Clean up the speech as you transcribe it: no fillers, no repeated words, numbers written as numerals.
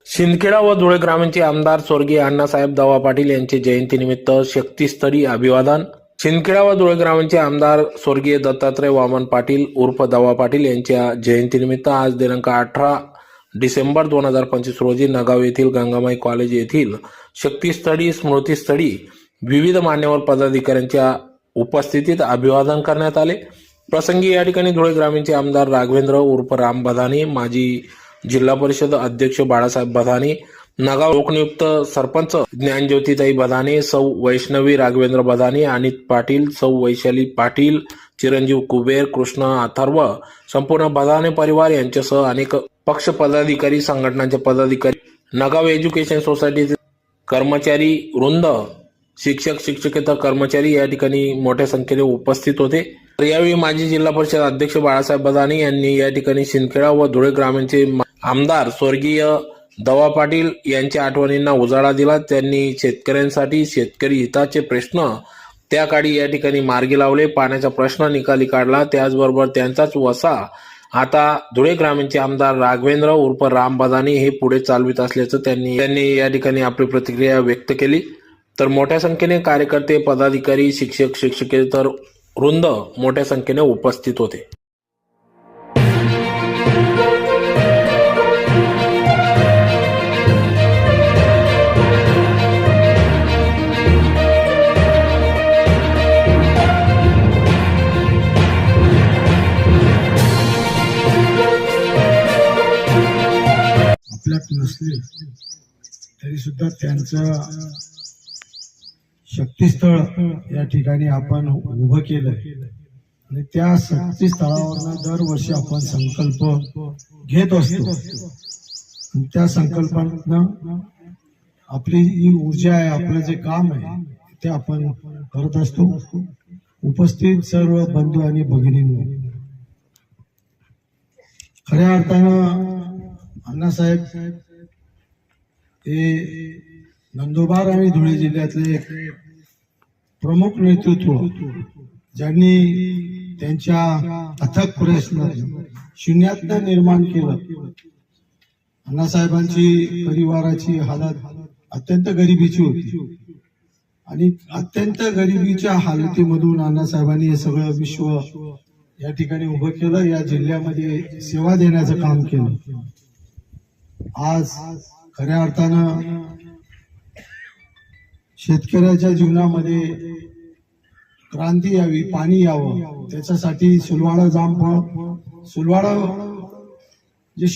शिंदखेडा व धुळे ग्रामीणचे आमदार स्वर्गीय अण्णासाहेब दवा पाटील यांचे जयंतीनिमित्त शक्तीस्तरी अभिवादन. शिंदखेडा व धुळे ग्रामीणचे आमदार स्वर्गीय दत्तात्रय वामन पाटील उर्फ दवा पाटील यांच्या जयंतीनिमित्त आज दिनांक 18 डिसेंबर 2025 रोजी नगाव येथील गंगामाई कॉलेज येथील शक्तीस्थळी स्मृतीस्थळी विविध मान्यवर पदाधिकाऱ्यांच्या उपस्थितीत अभिवादन करण्यात आले. प्रसंगी या ठिकाणी धुळे ग्रामीणचे आमदार राघवेंद्र उर्फ राम बधाने, माजी जिल्हा परिषद अध्यक्ष बाळासाहेब बधाने, नगाव लोकनियुक्त सरपंच ज्ञानज्योतिताई बधाने, सौ वैष्णवी राघवेंद्र बधाने, अनित पाटील, सौ वैशाली पाटील, चिरंजीव कुबेर, कृष्ण अथर्व, संपूर्ण बधाने परिवार यांच्यासह अनेक पक्ष पदाधिकारी, संघटनांचे पदाधिकारी, नगाव एज्युकेशन सोसायटीचे कर्मचारी वृंद, शिक्षक शिक्षकेतर कर्मचारी या ठिकाणी मोठ्या संख्येने उपस्थित होते. यावेळी माजी जिल्हा परिषद अध्यक्ष बाळासाहेब बधाने यांनी या ठिकाणी शिंदखेडा व धुळे ग्रामीणचे आमदार स्वर्गीय दवा पाटील यांच्या आठवणींना उजाळा दिला. त्यांनी शेतकऱ्यांसाठी शेतकरी हिताचे प्रश्न त्या काळी या ठिकाणी मार्गी लावले, पाण्याचा प्रश्न निकाली काढला. त्याचबरोबर त्यांचाच वसा आता धुळे ग्रामीणचे आमदार राघवेंद्र उर्फ राम बधाने हे पुढे चालवित असल्याचं त्यांनी या ठिकाणी आपली प्रतिक्रिया व्यक्त केली. तर मोठ्या संख्येने कार्यकर्ते, पदाधिकारी, शिक्षक शिक्षकेतर वृंद मोठ्या संख्येने उपस्थित होते. आपल्यात नसले तरी सुद्धा त्यांचं शक्तीस्थळ या ठिकाणी आपण उभं केलं आणि त्या शक्तीस्थळावर दरवर्षी आपण संकल्प घेत असतो आणि त्या संकल्पातनं आपली जी ऊर्जा आहे, आपलं जे काम आहे ते आपण करत असतो. उपस्थित सर्व बंधू आणि भगिनींनो, खऱ्या अर्थानं अण्णासाहेब हे नंदुरबार आणि धुळे जिल्ह्यातले एक प्रमुख नेतृत्व, ज्यांनी त्यांच्या अथक प्रयत्न शून्यातनं निर्माण केलं. अण्णासाहेबांची परिवाराची हालत अत्यंत गरिबीची होती आणि अत्यंत गरिबीच्या हालतीमधून अण्णासाहेबांनी हे सगळं विश्व या ठिकाणी उभं केलं, या जिल्ह्यामध्ये सेवा देण्याचं काम केलं. आज खऱ्या अर्थानं शेतकऱ्याच्या जीवनामध्ये क्रांती यावी, पाणी यावं, त्याच्यासाठी सुलवाडा जामफळ, सुलवाडा जे